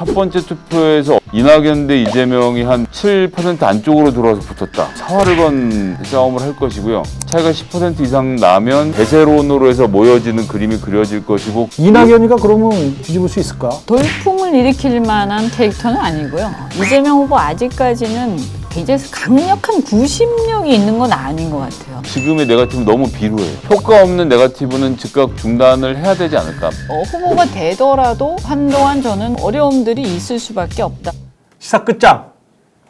첫 번째 투표에서 이낙연 대 이재명이 한 7% 안쪽으로 들어와서 붙었다. 사활을 건 싸움을 할 것이고요. 차이가 10% 이상 나면 대세론으로 해서 모여지는 그림이 그려질 것이고 이낙연이가 그러면 뒤집을 수 있을까? 돌풍을 일으킬 만한 캐릭터는 아니고요. 이재명 후보 아직까지는 굉장히 강력한 구심력이 있는 건 아닌 것 같아요. 지금의 네거티브는 너무 비루해요. 효과 없는 네거티브는 즉각 중단을 해야 되지 않을까. 후보가 되더라도 한동안 저는 어려움들이 있을 수밖에 없다. 시사 끝장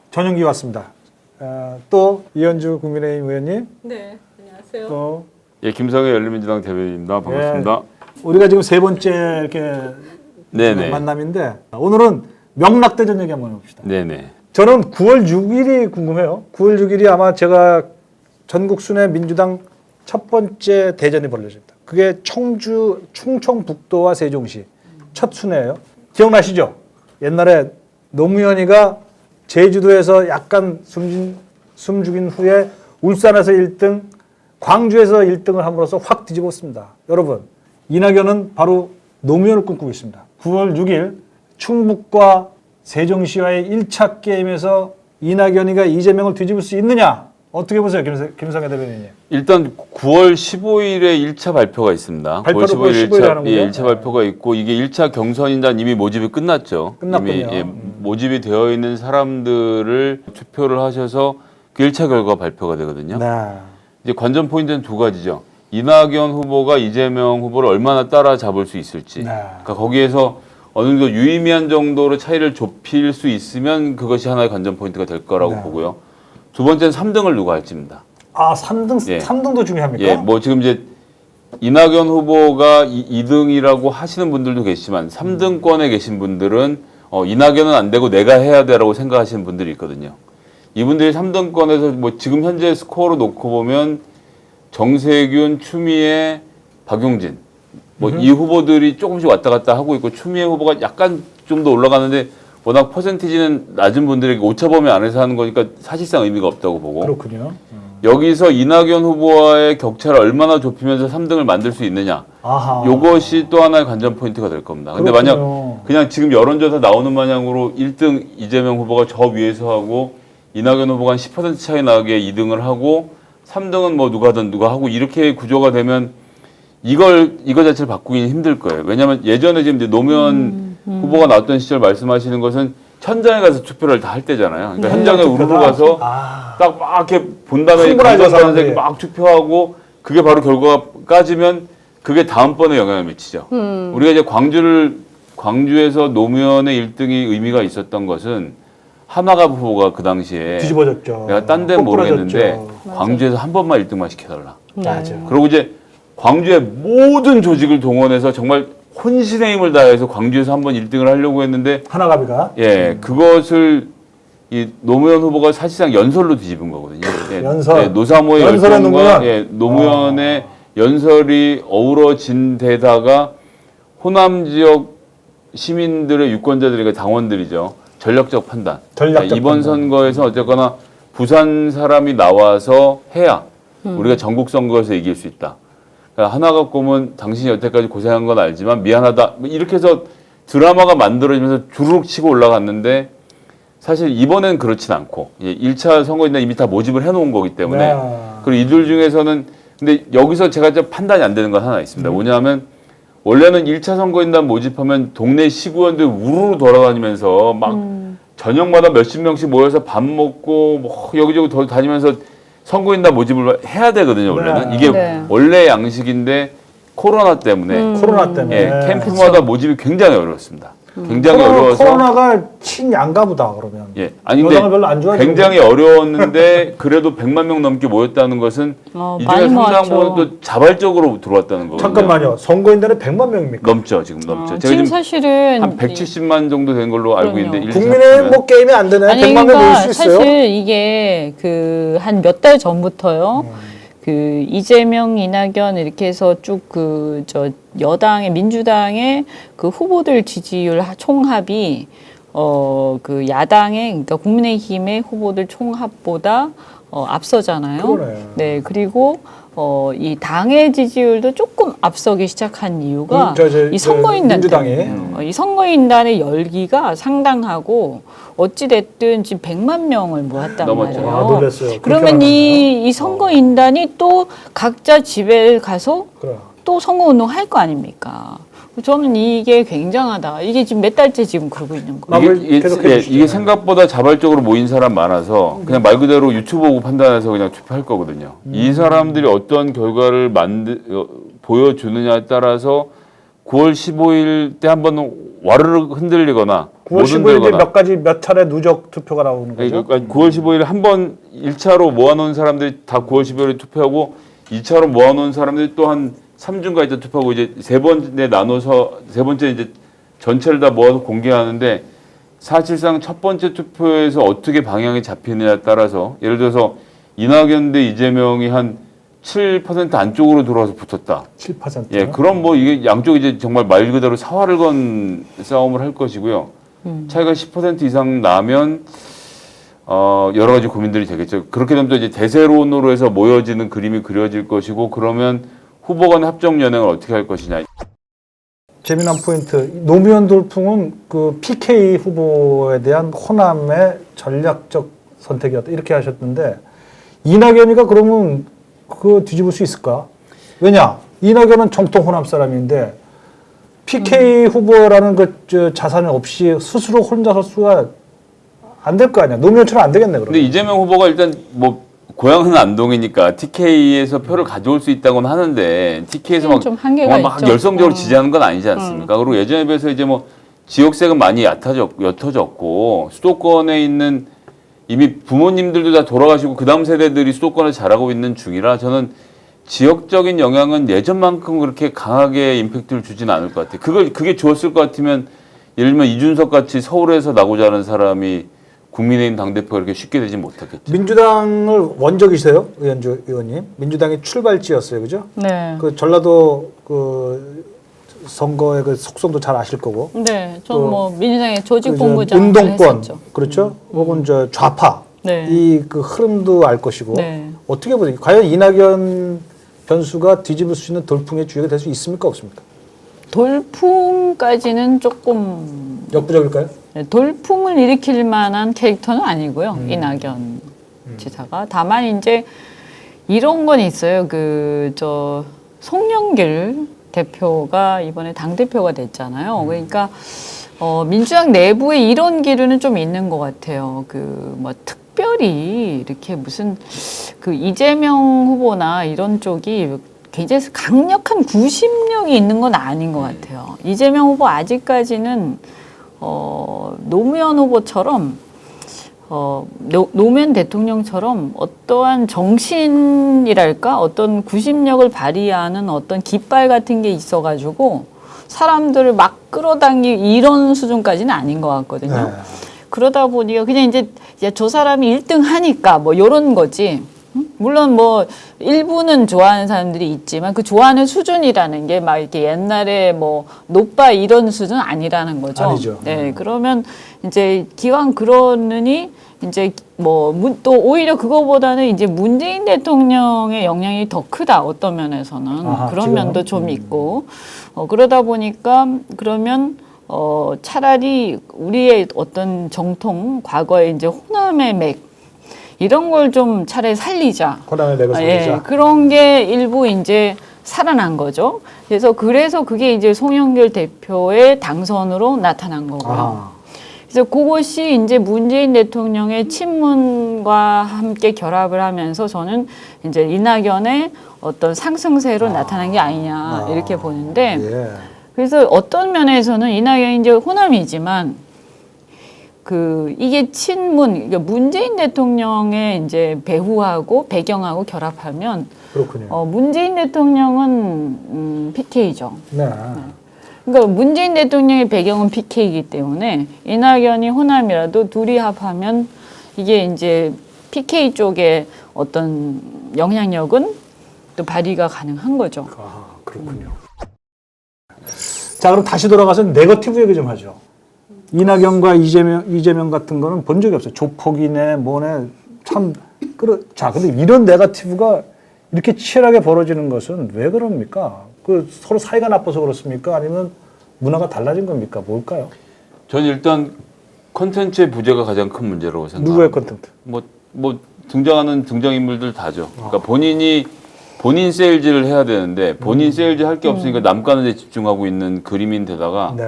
전용기 왔습니다. 또 이현주 국민의힘 의원님, 네, 안녕하세요. 또 예, 김성애 열린민주당 대변인입니다. 반갑습니다. 우리가 지금 세 번째 이렇게 네네. 만남인데 오늘은 명락대전 얘기 한번 해봅시다. 네네. 저는 9월 6일이 궁금해요. 9월 6일이 아마 제가 전국 순회 민주당 첫 번째 대전이 벌어집니다. 그게 청주 충청북도와 세종시 첫 순회예요. 기억나시죠? 옛날에 노무현이가 제주도에서 약간 숨 죽인 후에 울산에서 1등, 광주에서 1등을 함으로써 확 뒤집었습니다. 여러분, 이낙연은 바로 노무현을 꿈꾸고 있습니다. 9월 6일 충북과 세종시와의 1차 게임에서 이낙연이가 이재명을 뒤집을 수 있느냐? 어떻게 보세요, 김성애 대변인님? 일단 9월 15일에 1차 발표가 있습니다. 9월 15일 15일에 하는 거예요? 1차 발표가 있고 이게 1차 경선인단 이미 모집이 끝났죠. 끝났군요. 이미 모집이 되어 있는 사람들을 투표를 하셔서 그 1차 결과가 발표가 되거든요. 네. 이제 관전 포인트는 두 가지죠. 이낙연 후보가 이재명 후보를 얼마나 따라잡을 수 있을지. 네. 그러니까 거기에서 어느 정도 유의미한 정도로 차이를 좁힐 수 있으면 그것이 하나의 관전 포인트가 될 거라고 네. 보고요. 두 번째는 3등을 누가 할지입니다. 아, 3등, 예. 3등도 중요합니까? 예, 뭐 지금 이제 이낙연 후보가 2등이라고 하시는 분들도 계시지만 3등권에 계신 분들은 이낙연은 안 되고 내가 해야 돼라고 생각하시는 분들이 있거든요. 이분들이 3등권에서 뭐 지금 현재 스코어로 놓고 보면 정세균, 추미애, 박용진 뭐 이 후보들이 조금씩 왔다 갔다 하고 있고 추미애 후보가 약간 좀 더 올라가는데 워낙 퍼센티지는 낮은 분들에게 오차범위 안에서 하는 거니까 사실상 의미가 없다고 보고 그렇군요. 여기서 이낙연 후보와의 격차를 얼마나 좁히면서 3등을 만들 수 있느냐. 아하. 요것이 또 하나의 관전 포인트가 될 겁니다. 근데 그렇군요. 만약 그냥 지금 여론조사 나오는 마냥으로 1등 이재명 후보가 저 위에서 하고 이낙연 후보가 한 10% 차이 나게 2등을 하고 3등은 뭐 누가든 누가 하고 이렇게 구조가 되면 이거 자체를 바꾸기는 힘들 거예요. 왜냐하면 예전에 지금 이제 노무현 후보가 나왔던 시절 말씀하시는 것은 현장에 가서 투표를 다 할 때잖아요. 그러니까 현장에 우르르 가서 딱 막 이렇게 본 다음에 흥분하죠, 사람들이. 막 투표하고 그게 바로 결과가 까지면 그게 다음번에 영향을 미치죠. 우리가 이제 광주에서 노무현의 1등이 의미가 있었던 것은 한화갑 후보가 그 당시에 뒤집어졌죠. 내가 딴 데는 모르겠는데 꼬꾸라졌죠. 광주에서 한 번만 1등만 시켜달라. 맞아. 그리고 이제 광주의 모든 조직을 동원해서 정말 혼신의 힘을 다해서 광주에서 한 번 1등을 하려고 했는데 하나갑이가 예, 그것을 이 노무현 후보가 사실상 연설로 뒤집은 거거든요. 예, 연설. 예, 노사모의 연설의 열정과 노무현. 예, 노무현의 연설이 어우러진 데다가 호남 지역 시민들의 유권자들의 당원들이죠. 전략적 판단. 전략적 이번 판단. 선거에서 어쨌거나 부산 사람이 나와서 해야 우리가 전국 선거에서 이길 수 있다. 하나가 꿈은 당신이 여태까지 고생한 건 알지만 미안하다. 이렇게 해서 드라마가 만들어지면서 주르륵 치고 올라갔는데 사실 이번엔 그렇진 않고 1차 선거인단 이미 다 모집을 해놓은 거기 때문에 네. 그리고 이들 중에서는 근데 여기서 제가 좀 판단이 안 되는 건 하나 있습니다. 뭐냐면 원래는 1차 선거인단 모집하면 동네 시구원들 우르르 돌아다니면서 막 저녁마다 몇십 명씩 모여서 밥 먹고 뭐 여기저기 다니면서 선거인단 모집을 해야 되거든요. 원래는 네. 이게 네. 원래 양식인데 코로나 때문에 코로나 때문에 예, 캠프마다 모집이 굉장히 어려웠습니다. 굉장히 어려워서 코로나가 친양가 보다 그러면. 예, 아니 근데 여당을 별로 안 좋아해요. 굉장히 어려웠는데 그래도 100만 명 넘게 모였다는 것은 이 중에 많이 상당 모았죠. 부분 또 자발적으로 들어왔다는 거거든요. 잠깐만요. 선거인단에 100만 명입니까? 넘죠 지금 넘죠. 제가 지금 지금 사실은 한 170만 정도 된 걸로 알고 그럼요. 있는데 국민의힘 뭐 게임이 안 되네. 아니 100만 명 그러니까 모일 수 있어요. 사실 이게 그 한 몇 달 전부터요. 그 이재명, 이낙연 이렇게 해서 쭉 그 저 여당의 민주당의 그 후보들 지지율 총합이 그 야당의 그러니까 국민의힘의 후보들 총합보다 앞서잖아요. 그러네. 네, 그리고 이 당의 지지율도 조금 앞서기 시작한 이유가 이 선거인단 민주당이 때문이에요. 이 선거인단의 열기가 상당하고 어찌 됐든 지금 100만 명을 모았단 넘었죠. 말이에요. 아, 놀랐어요. 그러면 이 선거인단이 또 각자 집에 가서 그래. 또 선거운동 할 거 아닙니까? 저는 이게 굉장하다. 이게 지금 몇 달째 지금 그러고 있는 거예요. 이게 생각보다 자발적으로 모인 사람 많아서 그냥 말 그대로 유튜브 보고 판단해서 그냥 투표할 거거든요. 이 사람들이 어떤 결과를 보여주느냐에 따라서 9월 15일 때 한번 와르르 흔들리거나 9월 15일에 몇 차례 누적 투표가 나오는 거죠? 그러니까 9월 15일에 한 번 1차로 모아놓은 사람들이 다 9월 15일에 투표하고 2차로 모아놓은 사람들이 또 한 3주가 있다 투표하고 이제 세 번에 나눠서 세 번째 이제 전체를 다 모아서 공개하는데 사실상 첫 번째 투표에서 어떻게 방향이 잡히느냐에 따라서 예를 들어서 이낙연 대 이재명이 한 7% 안쪽으로 들어와서 붙었다. 7%. 예, 그럼 뭐 이게 양쪽 이제 정말 말 그대로 사활을 건 싸움을 할 것이고요. 차이가 10% 이상 나면 여러 가지 고민들이 되겠죠. 그렇게 되면 또 이제 대세론으로 해서 모여지는 그림이 그려질 것이고 그러면 후보 간의 합종 연행을 어떻게 할 것이냐. 재미난 포인트. 노무현 돌풍은 그 PK 후보에 대한 호남의 전략적 선택이었다. 이렇게 하셨는데 이낙연이가 그러면 그거 뒤집을 수 있을까? 왜냐? 이낙연은 정통 호남 사람인데 PK 후보라는 그 자산이 없이 스스로 혼자 설 수가 안 될 거 아니야. 노무현처럼 안 되겠네. 그러면. 근데 이재명 후보가 일단 뭐 고향은 안동이니까 TK에서 표를 가져올 수 있다고는 하는데 TK에서 막, 좀 한계가 막 있죠. 열성적으로 지지하는 건 아니지 않습니까? 그리고 예전에 비해서 이제 뭐 지역색은 많이 옅어졌고 수도권에 있는 이미 부모님들도 다 돌아가시고 그 다음 세대들이 수도권을 잘하고 있는 중이라 저는 지역적인 영향은 예전만큼 그렇게 강하게 임팩트를 주지는 않을 것 같아요. 그게 좋았을 것 같으면 예를 들면 이준석 같이 서울에서 나고자 하는 사람이 국민의힘 당대표가 그렇게 쉽게 되지 못했겠죠. 민주당을 원적이세요? 의원주 의원님. 민주당이 출발지였어요. 그죠? 네. 그 전라도 그 선거의 그 속성도 잘 아실 거고. 네. 전 뭐 민주당의 조직 그 본부장 운동권 했었죠. 그렇죠? 혹은 저 좌파 네. 이 그 흐름도 알 것이고. 네. 어떻게 보세요? 과연 이낙연 변수가 뒤집을 수 있는 돌풍의 주역이 될 수 있습니까? 없습니까? 돌풍까지는 조금 역부족일까요? 돌풍을 일으킬 만한 캐릭터는 아니고요. 이낙연 지사가. 다만 이제 이런 건 있어요. 송영길 대표가 이번에 당대표가 됐잖아요. 그러니까 민주당 내부에 이런 기류는 좀 있는 것 같아요. 뭐 특별히 이렇게 무슨 이재명 후보나 이런 쪽이 굉장히 강력한 구심력이 있는 건 아닌 것 같아요. 이재명 후보 아직까지는 노무현 후보처럼 노무현 대통령처럼 어떠한 정신이랄까 어떤 구심력을 발휘하는 어떤 깃발 같은 게 있어가지고 사람들을 막 끌어당기 이런 수준까지는 아닌 것 같거든요. 네. 그러다 보니까 그냥 이제 저 사람이 1등 하니까 뭐 이런 거지. 물론 뭐 일부는 좋아하는 사람들이 있지만 그 좋아하는 수준이라는 게 막 이렇게 옛날에 뭐 노빠 이런 수준 아니라는 거죠. 아니죠. 네, 그러면 이제 기왕 그러느니 이제 뭐 또 오히려 그거보다는 이제 문재인 대통령의 영향이 더 크다 어떤 면에서는 아하, 그런 지금? 면도 좀 있고 그러다 보니까 그러면 차라리 우리의 어떤 정통 과거의 이제 호남의 맥 이런 걸 좀 차라리 살리자. 호남의 맥을 살리자. 예, 그런 게 일부 이제 살아난 거죠. 그래서 그게 이제 송영길 대표의 당선으로 나타난 거고요. 아하. 그래서 그것이 이제 문재인 대통령의 친문과 함께 결합을 하면서 저는 이제 이낙연의 어떤 상승세로 나타난 게 아니냐 이렇게 보는데 예. 그래서 어떤 면에서는 이낙연이 이제 호남이지만 이게 친문, 그러니까 문재인 대통령의 이제 배후하고 배경하고 결합하면 그렇군요. 문재인 대통령은 PK죠. 네. 그러니까 문재인 대통령의 배경은 PK이기 때문에 이낙연이 호남이라도 둘이 합하면 이게 이제 PK 쪽에 어떤 영향력은 또 발휘가 가능한 거죠. 아, 그렇군요. 자, 그럼 다시 돌아가서 네거티브 얘기 좀 하죠. 이낙연과 이재명 같은 거는 본 적이 없어요. 조폭이네, 뭐네, 참, 자, 근데 이런 네거티브가 이렇게 치열하게 벌어지는 것은 왜 그럽니까? 그 서로 사이가 나빠서 그렇습니까? 아니면 문화가 달라진 겁니까? 뭘까요? 저는 일단 콘텐츠의 부재가 가장 큰 문제라고 생각합니다. 누구의 컨텐츠? 뭐 등장하는 등장인물들 다죠. 그러니까 본인 세일즈를 해야 되는데 본인 세일즈 할 게 없으니까 남 까는 데 집중하고 있는 그림인데다가 네.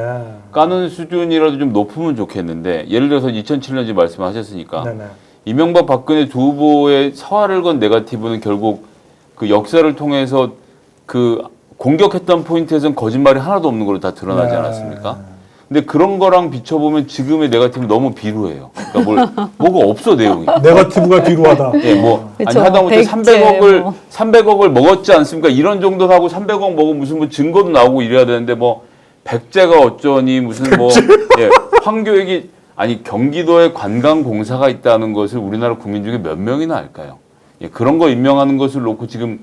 까는 수준이라도 좀 높으면 좋겠는데 예를 들어서 2007년지 말씀하셨으니까 네네. 이명박 박근혜 두 후보의 서화를 건 네거티브는 결국 그 역사를 통해서 그 공격했던 포인트에서는 거짓말이 하나도 없는 걸로 다 드러나지 네. 않았습니까? 근데 그런 거랑 비춰보면 지금의 네거티브는 너무 비루해요. 그러니까 뭐가 없어 내용이. 네거티브가 비루하다. 예, 뭐 그쵸. 아니 하다못해 백제 300억을 뭐. 300억을 먹었지 않습니까? 이런 정도 하고 300억 먹으면 무슨 뭐 증거도 나오고 이래야 되는데 뭐 백제가 어쩌니 무슨 뭐 예, 황교익이 아니 경기도에 관광공사가 있다는 것을 우리나라 국민 중에 몇 명이나 알까요? 예, 그런 거 임명하는 것을 놓고 지금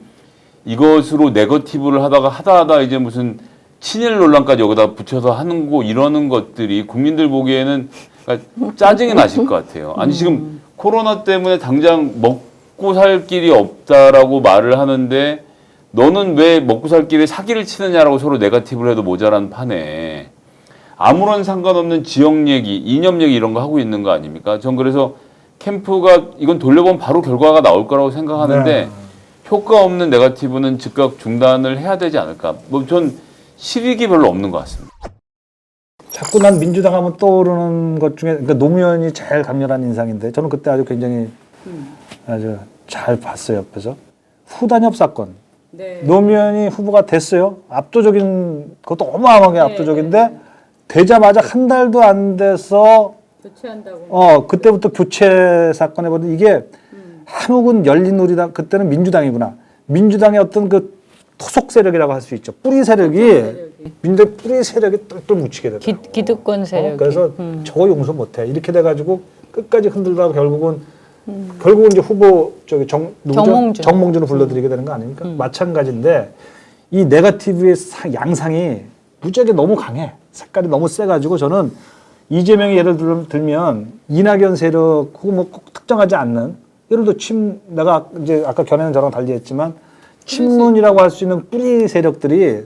이것으로 네거티브를 하다 이제 무슨 친일 논란까지 여기다 붙여서 하는 거 이러는 것들이 국민들 보기에는 그러니까 짜증이 나실 것 같아요. 아니 지금 코로나 때문에 당장 먹고 살 길이 없다라고 말을 하는데 너는 왜 먹고 살 길에 사기를 치느냐라고 서로 네거티브를 해도 모자란 판에 아무런 상관없는 지역 얘기, 이념 얘기 이런 거 하고 있는 거 아닙니까? 전 그래서 캠프가 이건 돌려보면 바로 결과가 나올 거라고 생각하는데 네. 효과 없는 네거티브는 즉각 중단을 해야 되지 않을까? 뭐 전 실익이 별로 없는 것 같습니다. 자꾸 난 민주당 하면 떠오르는 것 중에 그러니까 노무현이 제일 강렬한 인상인데 저는 그때 아주 굉장히 아주 잘 봤어요 옆에서 후단협 사건. 네. 노무현이 후보가 됐어요. 압도적인 그것도 어마어마하게 압도적인데 되자마자 한 달도 안 돼서 교체한다고. 그때부터 교체 사건에 보면 이게 한국은 열린우리당 그때는 민주당이구나. 민주당의 어떤 그 토속 세력이라고 할 수 있죠. 뿌리 세력이 민주당 뿌리 세력이 똘똘 묻히게 되더라고. 기득권 세력이. 그래서 저거 용서 못해. 이렇게 돼가지고 끝까지 흔들다가 결국은 이제 후보 저기 정몽준을 불러들이게 되는 거 아닙니까? 마찬가지인데 이 네거티브의 양상이 무지하게 너무 강해. 색깔이 너무 세가지고 저는 이재명이 예를 들면 이낙연 세력 혹은 뭐 꼭 특정하지 않는 예를 들어 내가 이제 아까 견해는 저랑 달리 했지만 친문이라고 할 수 있는 뿌리 세력들이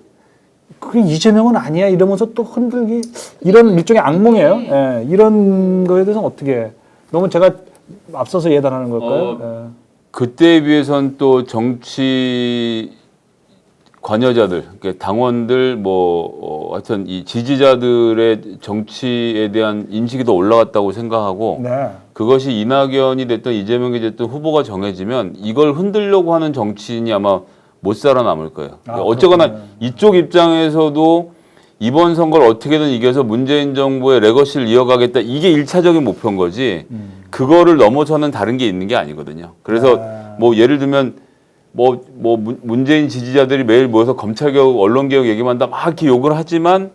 그게 이재명은 아니야 이러면서 또 흔들기 이런 일종의 악몽이에요. 예, 이런 거에 대해서는 어떻게 너무 제가 앞서서 예단하는 걸까요? 그때에 비해선 또 정치 관여자들, 그러니까 당원들 하여튼 이 지지자들의 정치에 대한 인식이 더 올라갔다고 생각하고 네. 그것이 이낙연이 됐든 이재명이 됐든 후보가 정해지면 이걸 흔들려고 하는 정치인이 아마 못 살아남을 거예요. 어쨌거나 그렇구나. 이쪽 입장에서도 이번 선거를 어떻게든 이겨서 문재인 정부의 레거시를 이어가겠다. 이게 1차적인 목표인 거지. 그거를 넘어서는 다른 게 있는 게 아니거든요. 그래서 뭐 예를 들면 문재인 지지자들이 매일 모여서 검찰개혁, 언론개혁 얘기만 다 막 이렇게 욕을 하지만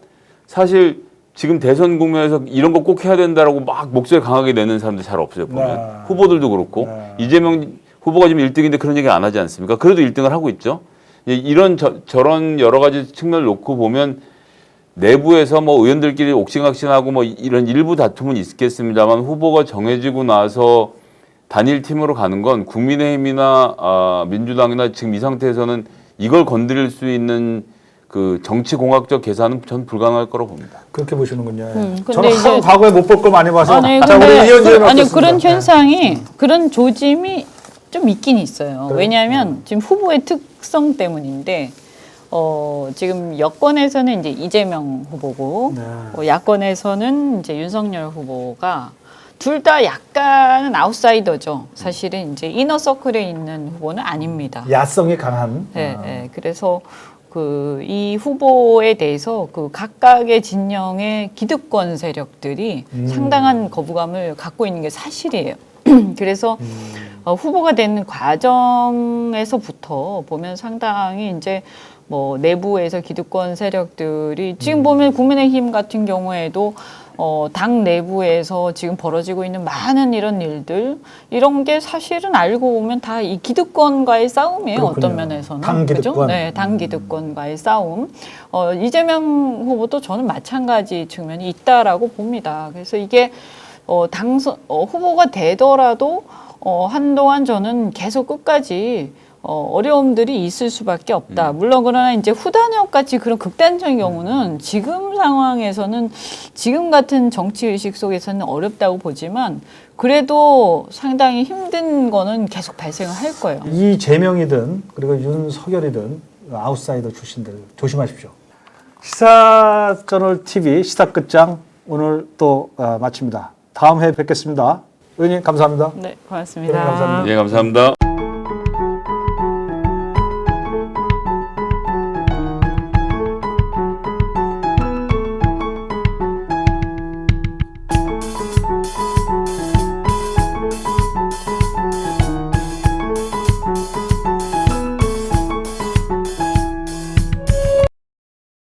사실 지금 대선 국면에서 이런 거 꼭 해야 된다라고 막 목소리 강하게 내는 사람들 잘 없어요. 보면 후보들도 그렇고 이재명 후보가 지금 1등인데 그런 얘기 안 하지 않습니까? 그래도 1등을 하고 있죠. 이런 저런 여러 가지 측면을 놓고 보면 내부에서 뭐 의원들끼리 옥신각신하고 뭐 이런 일부 다툼은 있겠습니다만 후보가 정해지고 나서 단일 팀으로 가는 건 국민의힘이나 민주당이나 지금 이 상태에서는 이걸 건드릴 수 있는 그 정치공학적 계산은 전 불가능할 거라고 봅니다. 그렇게 보시는군요. 근데 저는 이제- 과거에 못 볼 걸 많이 봐서 아니 자, 우리 근데 이현주는 아니 어떻습니까? 그런 현상이 그런 조짐이 좀 있긴 있어요. 왜냐하면 지금 후보의 특성 때문인데 지금 여권에서는 이제 이재명 후보고 야권에서는 이제 윤석열 후보가 둘 다 약간은 아웃사이더죠. 사실은 이제 이너 서클에 있는 후보는 아닙니다. 야성이 강한. 네, 네. 그래서 이 후보에 대해서 그 각각의 진영의 기득권 세력들이 상당한 거부감을 갖고 있는 게 사실이에요. 그래서 후보가 되는 과정에서부터 보면 상당히 이제 뭐 내부에서 기득권 세력들이 지금 보면 국민의힘 같은 경우에도 당 내부에서 지금 벌어지고 있는 많은 이런 일들 이런 게 사실은 알고 보면 다 이 기득권과의 싸움이에요. 그렇군요. 어떤 면에서는 당 기득권. 그죠? 네, 당 기득권과의 싸움. 이재명 후보도 저는 마찬가지 측면이 있다라고 봅니다. 그래서 이게 후보가 되더라도 한동안 저는 계속 끝까지 어려움들이 있을 수밖에 없다. 물론 그러나 이제 후단협 같이 그런 극단적인 경우는 지금 상황에서는 지금 같은 정치 의식 속에서는 어렵다고 보지만 그래도 상당히 힘든 거는 계속 발생을 할 거예요. 이재명이든 그리고 윤석열이든 아웃사이더 출신들 조심하십시오. 시사저널 TV 시사 끝장 오늘 또 마칩니다. 다음 회에 뵙겠습니다. 의원님 감사합니다. 네, 고맙습니다. 네, 감사합니다. 예, 감사합니다.